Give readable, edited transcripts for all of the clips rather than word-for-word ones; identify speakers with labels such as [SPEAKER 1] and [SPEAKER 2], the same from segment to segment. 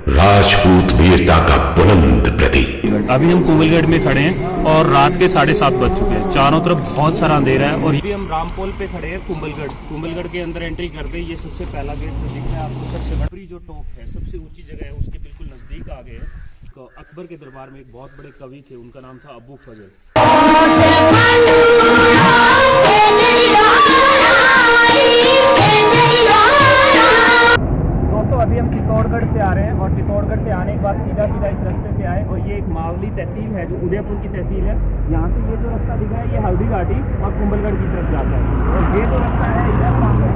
[SPEAKER 1] राजपूत वीरता का बुलंद प्रतीक।
[SPEAKER 2] अभी हम कुंभलगढ़ में खड़े हैं और रात के 7:30 बज चुके हैं। चारों तरफ बहुत सारा अंधेरा है और अभी हम रामपोल पे खड़े हैं। कुंभलगढ़ के अंदर एंट्री कर गई। ये सबसे पहला गेट जो दिख रहा है आपको, सबसे बड़ी जो टॉप है, सबसे ऊंची जगह है, उसके बिल्कुल नजदीक आ गए हैं। तो अकबर के दरबार में एक बहुत बड़े कवि थे, उनका नाम था अबू फजल। दोस्तों अभी हम चित्तौड़गढ़ से आ रहे हैं और चित्तौड़गढ़ से आने के बाद सीधा इस रास्ते से आए और ये एक मावली तहसील है जो उदयपुर की तहसील है। यहाँ से ये जो रास्ता दिख रहा है ये हल्दी घाटी और कुंभलगढ़ की तरफ जाता है और ये जो रास्ता है इधर सामने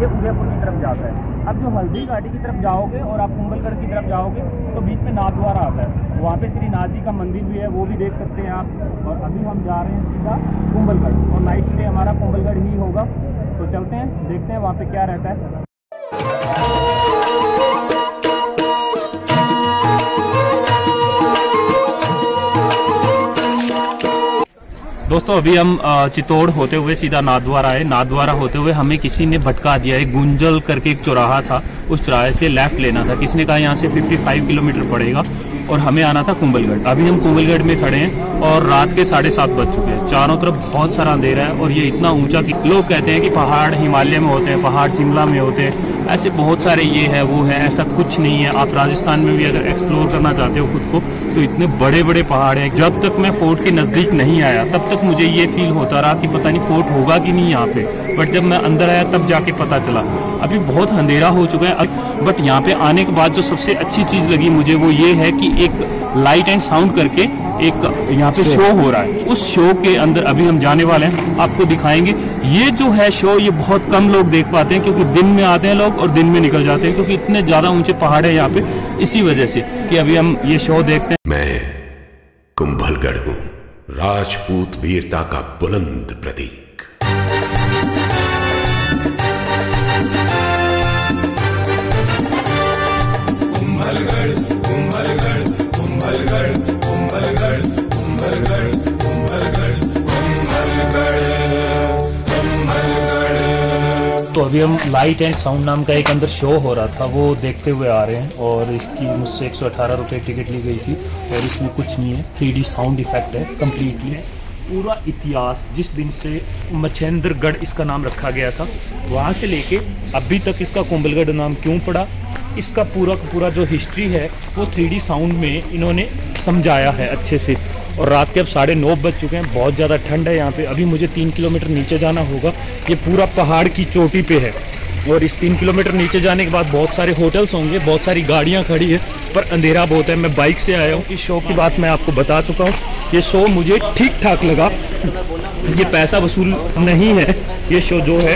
[SPEAKER 2] ये उदयपुर की तरफ जाता है। अब जो हल्दी घाटी की तरफ जाओगे और आप कुंभलगढ़ की तरफ जाओगे तो बीच में नाथद्वारा आता है, वहाँ पे श्रीनाथ जी का मंदिर भी है, वो भी देख सकते हैं आप। और अभी हम जा रहे हैं सीधा कुंभलगढ़ और नाइट स्टे हमारा कुंभलगढ़ ही होगा। तो चलते हैं, देखते हैं वहाँ पे क्या रहता है। दोस्तों अभी हम चित्तौड़ होते हुए सीधा नाथद्वारा आए। नाथद्वारा होते हुए हमें किसी ने भटका दिया है। गुंजल करके एक चौराहा था, उस चौराहे से लेफ्ट लेना था। किसी ने कहा यहाँ से 55 किलोमीटर पड़ेगा और हमें आना था कुंभलगढ़। अभी हम कुंभलगढ़ में खड़े हैं और रात के 7:30 बज चुके हैं। चारों तरफ बहुत सारा अंधेरा है और ये इतना ऊंचा कि लोग कहते हैं कि पहाड़ हिमालय में होते हैं, पहाड़ शिमला में होते हैं, ऐसे बहुत सारे ये है वो है, ऐसा कुछ नहीं है। आप राजस्थान में भी अगर एक्सप्लोर करना चाहते हो खुद को तो इतने बड़े बड़े पहाड़ हैं। जब तक मैं फोर्ट के नज़दीक नहीं आया तब तक मुझे ये फील होता रहा कि पता नहीं फोर्ट होगा कि नहीं यहाँ पे, बट जब मैं अंदर आया तब जाके पता चला। अभी बहुत अंधेरा हो चुका है बट यहाँ पे आने के बाद जो सबसे अच्छी चीज़ लगी मुझे वो ये है कि एक लाइट एंड साउंड करके एक यहाँ पे शो हो रहा है। उस शो के अंदर अभी हम जाने वाले हैं, आपको दिखाएंगे। ये जो है शो ये बहुत कम लोग देख पाते हैं क्योंकि दिन में आते हैं लोग और दिन में निकल जाते हैं क्योंकि इतने ज़्यादा ऊंचे पहाड़ है यहाँ पे, इसी वजह से कि अभी हम ये शो देखते हैं।
[SPEAKER 1] मैं कुंभलगढ़ हूँ, राजपूत वीरता का बुलंद प्रतीक।
[SPEAKER 3] कुंभलगढ़ कुंभलगढ़ कुंभलगढ़ कुंभलगढ़ कुंभलगढ़ कुंभलगढ़ कुंभलगढ़।
[SPEAKER 2] तो अभी हम लाइट एंड साउंड नाम का एक अंदर शो हो रहा था वो देखते हुए आ रहे हैं और इसकी मुझसे 118 रुपये टिकट ली गई थी और इसमें कुछ नहीं है, 3D साउंड इफेक्ट है कम्प्लीटली। पूरा इतिहास जिस दिन से मच्छेंद्रगढ़ इसका नाम रखा गया था वहाँ से लेके अभी तक इसका कुंभलगढ़ नाम क्यों पड़ा, इसका पूरा जो हिस्ट्री है वो 3D साउंड में इन्होंने समझाया है अच्छे से। और रात के अब 9:30 बज चुके हैं, बहुत ज़्यादा ठंड है यहाँ पे। अभी मुझे 3 किलोमीटर नीचे जाना होगा। ये पूरा पहाड़ की चोटी पे है और इस 3 किलोमीटर नीचे जाने के बाद बहुत सारे होटल्स होंगे, बहुत सारी गाड़ियाँ खड़ी है पर अंधेरा बहुत है। मैं बाइक से आया हूँ। इस शो की बात मैं आपको बता चुका हूँ, ये शो मुझे ठीक ठाक लगा, ये पैसा वसूल नहीं है ये शो जो है।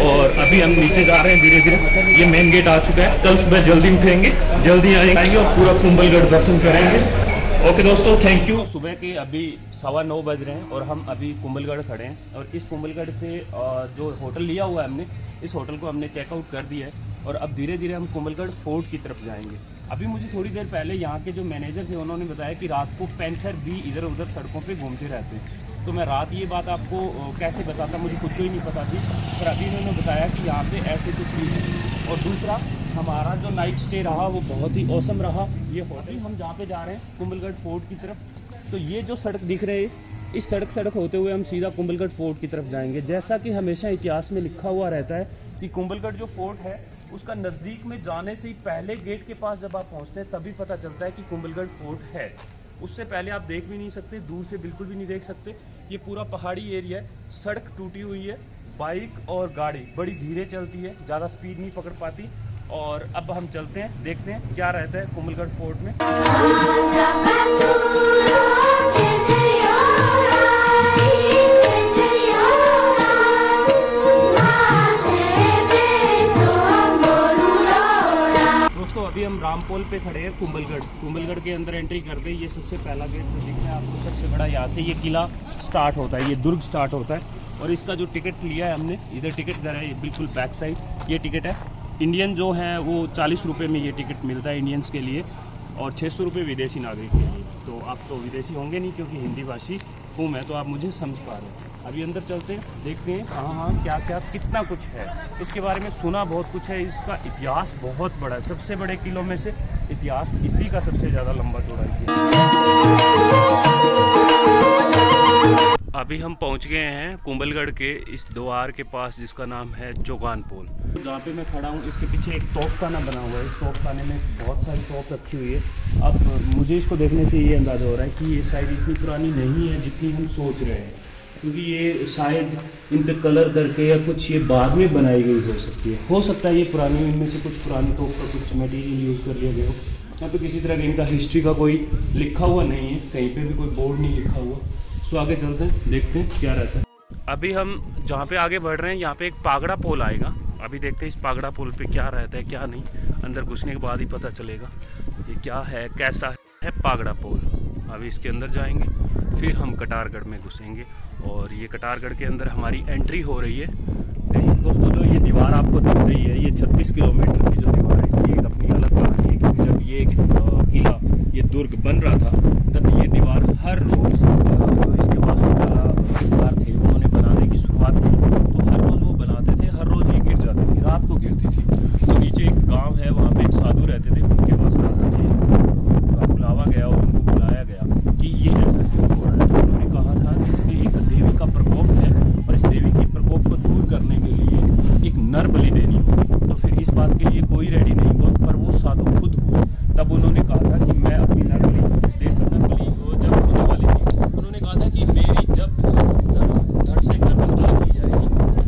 [SPEAKER 2] और अभी हम नीचे जा रहे हैं धीरे धीरे। ये मेन गेट आ चुका है। कल सुबह जल्दी उठेंगे, जल्दी आएंगे और पूरा कुंभलगढ़ दर्शन करेंगे। ओके दोस्तों, थैंक यू। सुबह के अभी 9:15 बज रहे हैं और हम अभी कुंभलगढ़ खड़े हैं और इस कुंभलगढ़ से जो होटल लिया हुआ है हमने, इस होटल को हमने चेकआउट कर दिया है और अब धीरे धीरे हम कुंभलगढ़ फोर्ट की तरफ जाएंगे। अभी मुझे थोड़ी देर पहले यहाँ के जो मैनेजर थे उन्होंने बताया कि रात को पैंथर भी इधर उधर सड़कों पे घूमते रहते हैं। तो मैं रात ये बात आपको कैसे बताता, मुझे खुद को ही नहीं पता थी, पर अभी उन्होंने बताया कि यहाँ पे ऐसे कुछ चीज़ है। और दूसरा हमारा जो नाइट स्टे रहा वो बहुत ही औसम रहा। ये होटल हम जहाँ पे जा रहे हैं कुंभलगढ़ फोर्ट की तरफ, तो ये जो सड़क दिख रही है इस सड़क होते हुए हम सीधा कुंभलगढ़ फोर्ट की तरफ जाएंगे। जैसा कि हमेशा इतिहास में लिखा हुआ रहता है कि कुंभलगढ़ जो फोर्ट है उसका नज़दीक में जाने से ही पहले गेट के पास जब आप पहुँचते हैं तभी पता चलता है कि कुंभलगढ़ फोर्ट है। उससे पहले आप देख भी नहीं सकते, दूर से बिल्कुल भी नहीं देख सकते। ये पूरा पहाड़ी एरिया है, सड़क टूटी हुई है, बाइक और गाड़ी बड़ी धीरे चलती है, ज़्यादा स्पीड नहीं पकड़ पाती। और अब हम चलते हैं, देखते हैं क्या रहता है कुंभलगढ़ फोर्ट में। दोस्तों अभी हम रामपोल पे खड़े हैं कुंभलगढ़ के अंदर एंट्री कर गई। ये सबसे पहला गेट जो दिख रहा है आपको सबसे बड़ा, यहाँ से ये किला स्टार्ट होता है, ये दुर्ग स्टार्ट होता है। और इसका जो टिकट लिया है हमने, इधर टिकट घर है, ये बिल्कुल बैक साइड ये टिकट है। इंडियन जो है वो 40 रुपये में ये टिकट मिलता है इंडियंस के लिए और 600 रुपये विदेशी नागरिक के लिए। तो आप तो विदेशी होंगे नहीं क्योंकि हिंदी भाषी हूँ मैं, तो आप मुझे समझ पा रहे हैं। अभी अंदर चलते हैं, देखते हैं कहाँ क्या क्या कितना कुछ है। इसके बारे में सुना बहुत कुछ है, इसका इतिहास बहुत बड़ा है। सबसे बड़े किलों में से इतिहास इसी का सबसे ज़्यादा लंबा चौड़ा है। अभी हम पहुंच गए हैं कुंभलगढ़ के इस द्वार के पास जिसका नाम है चौगान पोल। जहाँ पे मैं खड़ा हूँ इसके पीछे एक तोपखाना बना हुआ है। इस तोपखाने में बहुत सारी तोप रखी हुई है। अब मुझे इसको देखने से ये अंदाज़ा हो रहा है कि ये शायद इतनी पुरानी नहीं है जितनी हम सोच रहे हैं, क्योंकि ये शायद इन पे कलर करके या कुछ ये बाद में बनाई गई हो सकती है। हो सकता है ये पुरानी, इनमें से कुछ पुरानी तोप का कुछ मटेरियल यूज़ कर लिया गया हो। यहाँ पे किसी तरह का इनका हिस्ट्री का कोई लिखा हुआ नहीं है, कहीं पे भी कोई बोर्ड नहीं लिखा हुआ। सो आगे चलते हैं, देखते हैं क्या रहता है। अभी हम जहाँ पे आगे बढ़ रहे हैं यहाँ पे एक पागड़ा पोल आएगा। अभी देखते हैं इस पागड़ा पोल पे क्या रहता है क्या नहीं, अंदर घुसने के बाद ही पता चलेगा ये क्या है कैसा है पागड़ा पोल। अभी इसके अंदर जाएंगे, फिर हम कटारगढ़ में घुसेंगे और ये कटारगढ़ के अंदर हमारी एंट्री हो रही है। देखिए दोस्तों, जो ये दीवार आपको दिख रही है, ये 36 किलोमीटर की जो दीवार है, इसकी एक अपनी अलग कहानी है। क्योंकि जब ये किला, ये दुर्ग बन रहा था, तब ये दीवार हर रोज जो इसके वास्तुकार थे उन्होंने बनाने की शुरुआत की, तो हर रोज वो बनाते थे, हर रोज ये गिर जाती थी, रात को गिरती थी। तो नीचे एक गाँव है, वहाँ पे एक साधु रहते थे, उनके पास राजा जी का बुलावा गया और उनको बुलाया गया कि ये ऐसा क्यों हो रहा है। तो उन्होंने कहा था कि इसमें एक देवी का प्रकोप है और इस देवी के प्रकोप को दूर करने के लिए एक नर बलि देनी होगी। तो फिर इस बात के लिए कोई रेडी नहीं हुआ, पर वो साधु खुद हुए। तब उन्होंने कहा था कि मैं अपनी नर बलि दे सकता। बलि हो जब होने वाली थी, उन्होंने कहा था कि मेरी जब धड़ से गर्दन आग की जाएगी,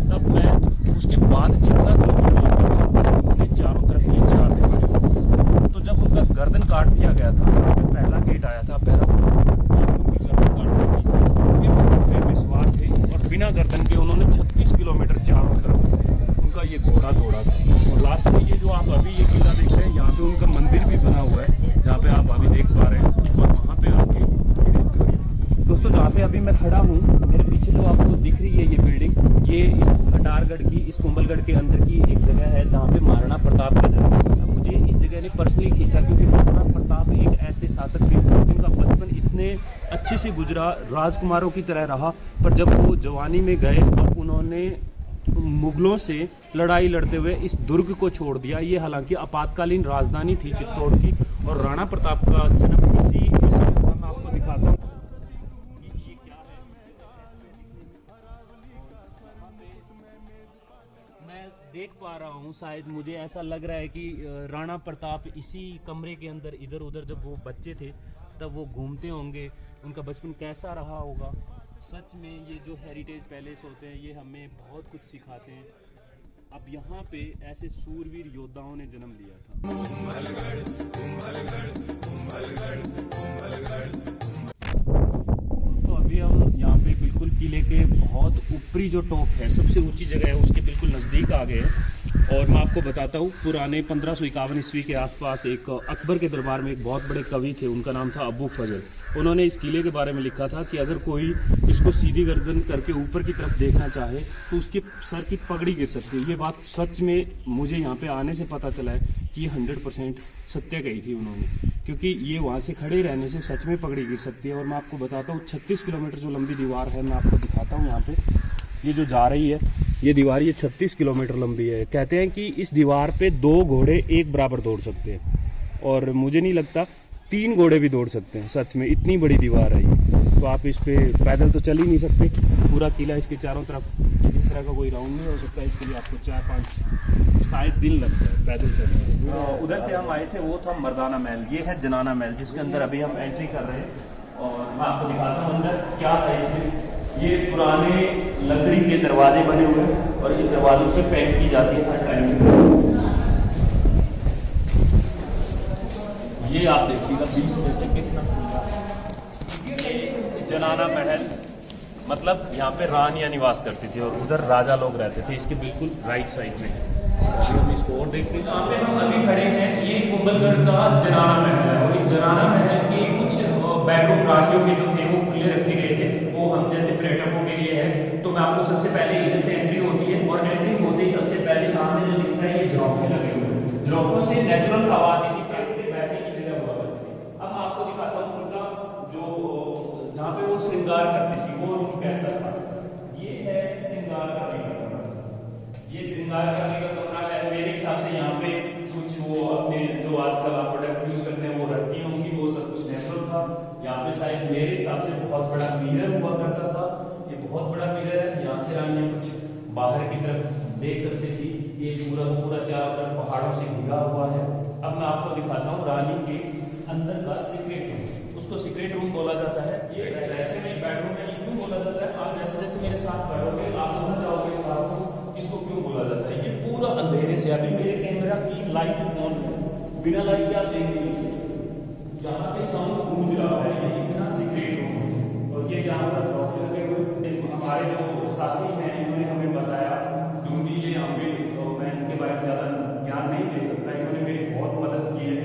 [SPEAKER 2] तब मैं उसके बाद जितना किलोमीटर चारों तरफ ये चार दीवारें। तो जब उनका गर्दन काट दिया गया था, पहला गेट आया था भैरवपुर, उनकी गर्दन काट दी थी। फिर वे सवार थे और बिना गर्दन के उन्होंने 36 किलोमीटर चारों तरफ उनका ये घोड़ा दौड़ा था। और लास्ट में ये जो आप अभी ये किला देख रहे हैं, यहाँ पे उनका मंदिर भी बना हुआ है, जहाँ पे आप अभी देख पा रहे हैं। और वहाँ पे आपकी दोस्तों, जहाँ पे अभी मैं खड़ा हूँ, मेरे पीछे जो आपको दिख रही है ये बिल्डिंग, ये इस कटारगढ़ की, इस कुंभलगढ़ के अंदर की एक जगह है जहाँ पे महाराणा प्रताप का जन्म हुआ था। मुझे इस जगह ने पर्सनली खींचा क्योंकि महाराणा प्रताप एक ऐसे शासक थे जिनका बचपन इतने अच्छे से गुजरा, राजकुमारों की तरह रहा। पर जब वो जवानी में गए और उन्होंने मुगलों से लड़ाई लड़ते हुए इस दुर्ग को छोड़ दिया। ये हालांकि आपातकालीन राजधानी थी चित्तौड़ की, और राणा प्रताप का जन्म इसी मैं आपको दिखाता हूँ। ये क्या है, मैं देख पा रहा हूँ, शायद मुझे ऐसा लग रहा है कि राणा प्रताप इसी कमरे के अंदर इधर उधर जब वो बच्चे थे तब वो घूमते होंगे। उनका बचपन कैसा रहा होगा। सच में ये जो हेरिटेज पैलेस होते हैं ये हमें बहुत कुछ सिखाते हैं। अब यहाँ पे ऐसे सूरवीर योद्धाओं ने जन्म लिया था। तो अभी हम यहाँ पे बिल्कुल किले के बहुत ऊपरी जो टॉप है, सबसे ऊंची जगह है, उसके बिल्कुल नज़दीक आ गए हैं। और मैं आपको बताता हूँ, पुराने 1551 ईस्वी के आसपास एक अकबर के दरबार में एक बहुत बड़े कवि थे, उनका नाम था अबू फजल। उन्होंने इस किले के बारे में लिखा था कि अगर कोई इसको सीधी गर्दन करके ऊपर की तरफ देखना चाहे तो उसके सर की पगड़ी गिर सकती है। ये बात सच में मुझे यहाँ पे आने से पता चला है कि ये 100% सत्य कही थी उन्होंने, क्योंकि ये वहाँ से खड़े रहने से सच में पगड़ी गिर सकती है। और मैं आपको बताता हूँ 36 किलोमीटर जो लंबी दीवार है, मैं आपको दिखाता हूँ यहाँ पे, ये जो जा रही है ये दीवार, ये 36 किलोमीटर लंबी है। कहते हैं कि इस दीवार पे 2 घोड़े एक बराबर दौड़ सकते हैं, और मुझे नहीं लगता 3 घोड़े भी दौड़ सकते हैं। सच में इतनी बड़ी दीवार है ये। तो आप इस पे पैदल तो चल ही नहीं सकते। पूरा किला इसके चारों तरफ इस तरह का कोई राउंड नहीं हो सकता। इसके लिए आपको 4-5 शायद दिन लग जाए पैदल चलने। उधर से हम आए थे, वो था मर्दाना महल। ये है जनाना महल, जिसके अंदर अभी हम एंट्री कर रहे हैं। और मैं आपको दिखाता हूँ अंदर क्या है इसमें। ये पुराने लकड़ी के दरवाजे बने हुए हैं और इन दरवाजों पे पेंट की जाती है हर टाइम। ये आप देखिएगा बीच में से कितना जनाना महल, मतलब यहाँ पे रानियां निवास करती थी और उधर राजा लोग रहते थे। इसके बिल्कुल राइट साइड में अभी हम इसको और देख रहे हैं। जहाँ पे हम अभी खड़े हैं ये कुंभलगढ़ का जनाना महल है, और इस जनाना महल के कुछ बेडरूम रानियों के जो थे वो खुले रखे गए थे, वो हम जैसे पर्यटकों के लिए है। तो मैं आपको सबसे पहले इधर से एंट्री होती है, और एंट्री होते ही सबसे पहले सामने जो दिखता है ये झरोखे लगे हुए हैं। झरोखों से नेचुरल हवा आती थी, बैठने की जगह हुआ करती थी। अब मैं आपको दिखाता हूँ उनका जो जहाँ पे वो श्रृंगार करती थी वो रूम कैसा था। इंतजार करने का तो ना है। मेरे हिसाब से यहाँ पे कुछ वो अपने जो आजकल आप प्रोडक्ट यूज करते हैं वो रखती होंगी, वो सब कुछ नेचुरल था। यहाँ पे शायद मेरे हिसाब से बहुत बड़ा मिरर हुआ करता था, ये बहुत बड़ा मिरर है। यहाँ से रानी कुछ बाहर की तरफ देख सकते थी। ये पूरा चारों तरफ पहाड़ों से घिरा हुआ है। अब मैं आपको दिखाता हूँ रानी के अंदर का सीक्रेट रूम। उसको सीक्रेट रूम बोला जाता है। ये ऐसे में बेडरूम में क्यों बोला जाता है, आप जैसे जैसे मेरे साथ बढ़ोगे आप समझ जाओगे इस बात को, इसको क्यों बोला जाता है। ये पूरा अंधेरे से, अभी मेरे कैमरा की लाइट ऑन है, बिना लाइट के आप देख नहीं सकते। यहाँ पे साउंड गूंज रहा है, ये इतना सीक्रेट रूम है। और ये जहाँ पर बॉक्स लगे हुए हमारे जो साथी हैं इन्होंने हमें बताया, डूंगी जी यहाँ पे, तो मैं इनके बारे में ज्यादा ज्ञान नहीं दे सकता, इन्होंने मेरी बहुत मदद की है।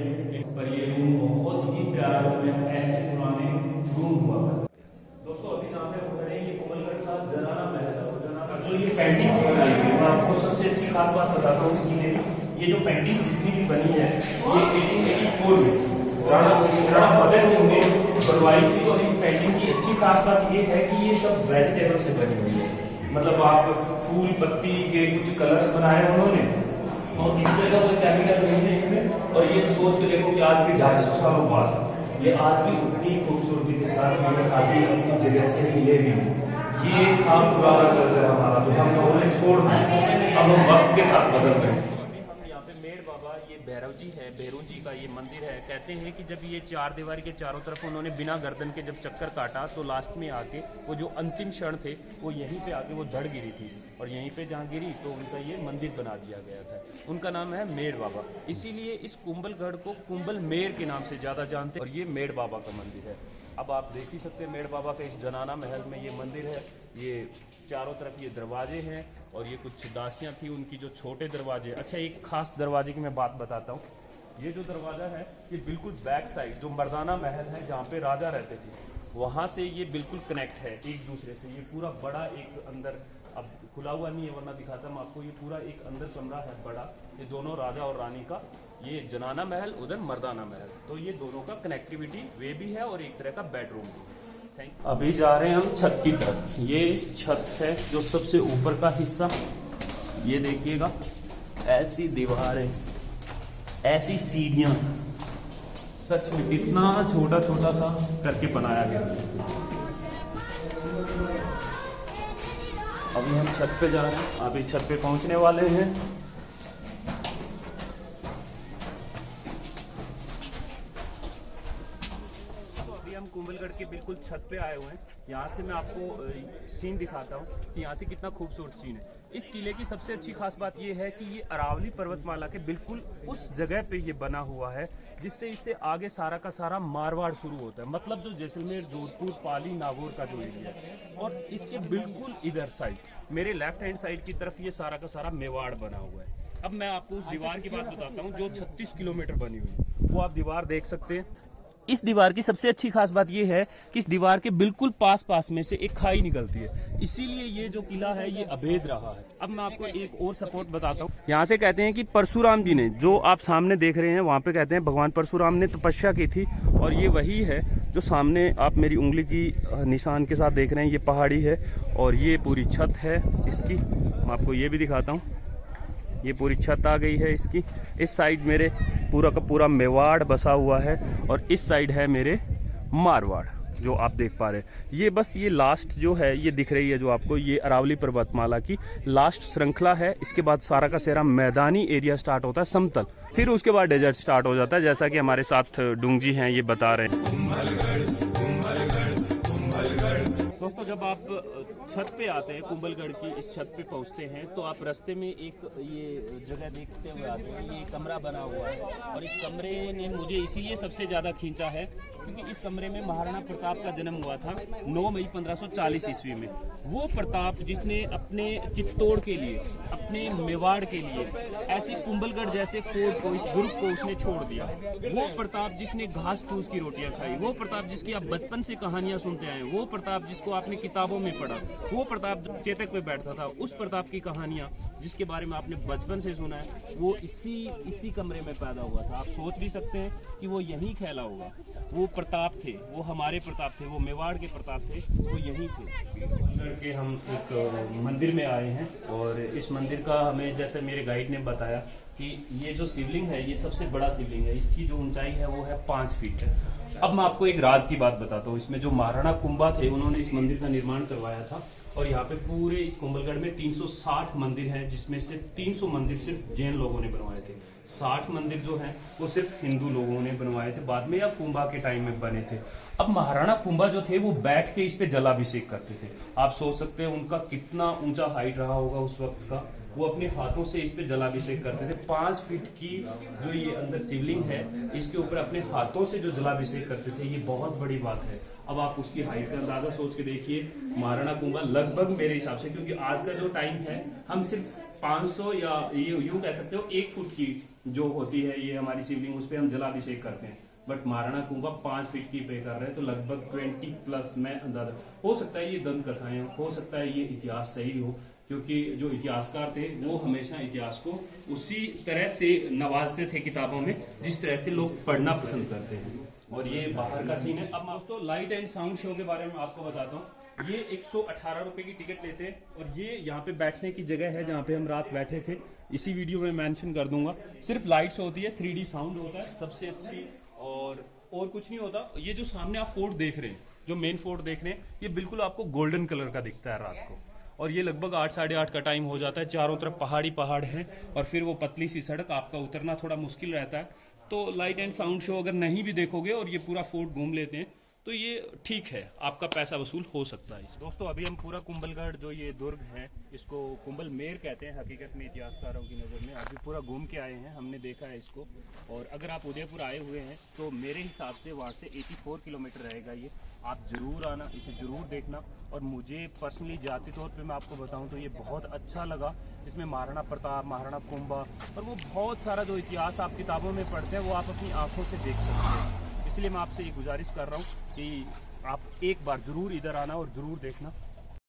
[SPEAKER 2] पर ये रूम बहुत ही प्यारा रूम है, ऐसे पुराने रूम हुआ करते। दोस्तों अभी जहाँ पे खड़े हैं ये कोमलगढ़ का जनाना महल है। और जनाना जो ये पेंटिंग्स बनाई है, मैं आपको सबसे अच्छी खास बात बताता हूँ इसकी लिए, ये जो पेंटिंग्स जितनी भी बनी है ये 1884 में राणा फतेह सिंह ने बनवाई थी। और इन पेंटिंग की अच्छी खास बात ये है कि ये सब वेजिटेबल से बनी हुई है। मतलब आप फूल पत्ती के कुछ कलर्स बनाए उन्होंने, और इस तरह का कोई केमिकल नहीं है इनमें। और ये सोच के देखो कि आज भी 250 सालों बाद ये आज भी उतनी खूबसूरती के साथ हमें आगे अपनी जगह से हिले भी। ये था पुराना कल्चर हमारा, जो हम लोगों ने छोड़ दिया, हम वक्त के साथ बदल रहे हैं। यहाँ पे मेड़ बाबा, ये भैरव जी है, भैरू जी का ये मंदिर है। कहते हैं कि जब ये चार दीवारी के चारों तरफ उन्होंने बिना गर्दन के जब चक्कर काटा तो लास्ट में आके वो जो अंतिम क्षण थे वो यहीं पे आके वो धड़ गिरी थी, और यहीं पे जहाँ गिरी तो उनका ये मंदिर बना दिया गया था। उनका नाम है मेड़ बाबा, इसीलिए इस कुंभलगढ़ को कुंभल मेड़ के नाम से ज्यादा जानते हैं। और ये मेड़ बाबा का मंदिर है। अब आप देख ही सकते हैं मेड़ बाबा के इस जनाना महल में ये मंदिर है। ये चारों तरफ ये दरवाजे हैं, और ये कुछ दासियां थी उनकी जो छोटे दरवाजे। अच्छा, एक खास दरवाजे की मैं बात बताता हूँ। ये जो दरवाजा है ये बिल्कुल बैक साइड जो मर्दाना महल है जहाँ पे राजा रहते थे वहां से ये बिल्कुल कनेक्ट है एक दूसरे से। ये पूरा बड़ा एक अंदर, अब खुला हुआ नहीं है वरना दिखाता हूँ आपको, ये पूरा एक अंदर कमरा है बड़ा। ये दोनों राजा और रानी का, ये जनाना महल उधर मर्दाना महल, तो ये दोनों का कनेक्टिविटी वे भी है और एक तरह का बेडरूम भी है। अभी जा रहे हैं हम छत की तरफ। ये छत है जो सबसे ऊपर का हिस्सा, ये देखिएगा ऐसी दीवारें, ऐसी सीढ़ियां, सच में इतना छोटा छोटा सा करके बनाया गया। अभी हम छत पे जा रहे हैं, अभी छत पे पहुंचने वाले हैं। हम कुंभलगढ़ के बिल्कुल छत पे आए हुए हैं। यहाँ से मैं आपको सीन दिखाता हूँ कि यहाँ से कितना खूबसूरत सीन है। इस किले की सबसे अच्छी खास बात यह है कि ये अरावली पर्वतमाला के बिल्कुल उस जगह पे ये बना हुआ है जिससे इससे आगे सारा का सारा मारवाड़ शुरू होता है। मतलब जो जैसलमेर, जोधपुर, पाली, नागौर का जो एरिया है, और इसके बिल्कुल इधर साइड, मेरे लेफ्ट हैंड साइड की तरफ ये सारा का सारा मेवाड़ बना हुआ है। अब मैं आपको उस दीवार की बात बताता हूँ जो 36 किलोमीटर बनी हुई है। वो आप दीवार देख सकते हैं। इस दीवार की सबसे अच्छी खास बात यह है कि इस दीवार के बिल्कुल पास में से एक खाई निकलती है, इसीलिए ये जो किला है ये अभेद रहा है। अब मैं आपको एक और सपोर्ट बताता हूँ। यहाँ से कहते हैं कि परशुराम जी ने, जो आप सामने देख रहे हैं वहाँ पे कहते हैं भगवान परशुराम ने तपस्या की थी, और ये वही है जो सामने आप मेरी उंगली की निशान के साथ देख रहे हैं। ये पहाड़ी है और ये पूरी छत है इसकी। मैं आपको ये भी दिखाता हूँ, ये पूरी छत आ गई है इसकी। इस साइड मेरे पूरा का पूरा मेवाड़ बसा हुआ है, और इस साइड है मेरे मारवाड़ जो आप देख पा रहे हैं। ये बस ये लास्ट जो है ये दिख रही है जो आपको, ये अरावली पर्वतमाला की लास्ट श्रृंखला है। इसके बाद सारा का सारा मैदानी एरिया स्टार्ट होता है, समतल, फिर उसके बाद डेजर्ट स्टार्ट हो जाता है, जैसा कि हमारे साथ डूंगी हैं ये बता रहे हैं। दोस्तों जब आप छत पे आते हैं, कुंभलगढ़ की इस छत पे पहुंचते हैं, तो आप रास्ते में एक ये जगह देखते हुए आते हैं। ये कमरा बना हुआ है, और इस कमरे ने मुझे इसीलिए सबसे ज्यादा खींचा है क्योंकि इस कमरे में महाराणा प्रताप का जन्म हुआ था 9 मई 1540 ईस्वी में। वो प्रताप जिसने अपने चित्तौड़ के लिए, अपने मेवाड़ के लिए ऐसी कुंभलगढ़ जैसे फोर्ट को, इस दुर्ग को उसने छोड़ दिया। वो प्रताप जिसने घास फूस की रोटियां खाई, वो प्रताप जिसकी आप बचपन से कहानियां सुनते आए, वो प्रताप जिसको आपने किताबों में पढ़ा,
[SPEAKER 4] वो प्रताप जो चेतक पे बैठता था, उस प्रताप की कहानियां जिसके बारे में आपने बचपन से सुना है, वो इसी कमरे में पैदा हुआ था। आप सोच भी सकते हैं कि वो यहीं खेला होगा। वो प्रताप थे, वो हमारे प्रताप थे, वो मेवाड़ के प्रताप थे, वो यहीं थे।
[SPEAKER 2] लड़के हम एक मंदिर में आए हैं और इस मंदिर का हमें, जैसे मेरे गाइड ने बताया कि ये जो शिवलिंग है ये सबसे बड़ा शिवलिंग है। इसकी जो ऊंचाई है वो है 5 फीट। अब मैं आपको एक राज की बात बताता हूँ। इसमें जो महाराणा कुंभा थे, उन्होंने इस मंदिर का निर्माण करवाया था और यहाँ पे पूरे इस कुंभलगढ़ में 360 मंदिर हैं, जिसमें से 300 मंदिर सिर्फ जैन लोगों ने बनवाए थे। 60 मंदिर जो हैं वो सिर्फ हिंदू लोगों ने बनवाए थे, बाद में या कुंभा के टाइम में बने थे। अब महाराणा कुंभा जो थे वो बैठ के इस पे जलाभिषेक करते थे। आप सोच सकते हैं उनका कितना ऊंचा हाइट रहा होगा उस वक्त का। वो अपने हाथों से इस पे जलाभिषेक करते थे। 5 फीट की जो ये अंदर शिवलिंग है, इसके ऊपर अपने हाथों से जो जलाभिषेक करते थे, ये बहुत बड़ी बात है। अब आप उसकी हाइट का अंदाजा सोच के देखिए। महाराणा कुंभा लगभग मेरे हिसाब से, क्योंकि आज का जो टाइम है हम सिर्फ 500 या ये यूं कह सकते हो 1 फुट की जो होती है ये हमारी शिवलिंग, उस पर हम जलाभिषेक करते हैं। बट महाराणा कुंभा 5 फीट की पे कर रहे हैं, तो लगभग 20 प्लस में अंदाजा हो सकता है ये दंत कथाएं, हो सकता है ये इतिहास सही हो, क्योंकि जो इतिहासकार थे वो हमेशा इतिहास को उसी तरह से नवाजते थे किताबों में जिस तरह से लोग पढ़ना पसंद करते हैं। और ये बाहर का सीन है। अब मैं आपको लाइट एंड साउंड शो के बारे में आपको बताता हूँ। ये 118 रुपए की टिकट लेते हैं और ये यहाँ पे बैठने की जगह है जहाँ पे हम रात बैठे थे। इसी वीडियो में मेंशन कर दूंगा। सिर्फ लाइट्स होती है, 3D साउंड होता है सबसे अच्छी, और कुछ नहीं होता। ये जो सामने आप फोर्ट देख रहे हैं, जो मेन फोर्ट देख रहे हैं, ये बिल्कुल आपको गोल्डन कलर का दिखता है रात को। और ये लगभग 8 साढ़े 8 का टाइम हो जाता है। चारों तरफ पहाड़ हैं और फिर वो पतली सी सड़क, आपका उतरना थोड़ा मुश्किल रहता है। तो लाइट एंड साउंड शो अगर नहीं भी देखोगे और ये पूरा फोर्ट घूम लेते हैं तो ये ठीक है, आपका पैसा वसूल हो सकता है। दोस्तों अभी हम पूरा कुंभलगढ़ जो ये दुर्ग है, इसको कुंभल मेर कहते हैं हकीकत में इतिहासकारों की नज़र में। अभी पूरा घूम के आए हैं, हमने देखा है इसको। और अगर आप उदयपुर आए हुए हैं तो मेरे हिसाब से वहाँ से 84 किलोमीटर रहेगा ये। आप जरूर आना, इसे जरूर देखना। और मुझे पर्सनली जाती तौर पे मैं आपको बताऊं तो ये बहुत अच्छा लगा। इसमें महाराणा प्रताप, महाराणा कुंभा और वो बहुत सारा जो इतिहास आप किताबों में पढ़ते हैं वो आप अपनी आंखों से देख सकते हैं। इसलिए मैं आपसे ये गुजारिश कर रहा हूँ कि आप एक बार जरूर इधर आना और जरूर देखना।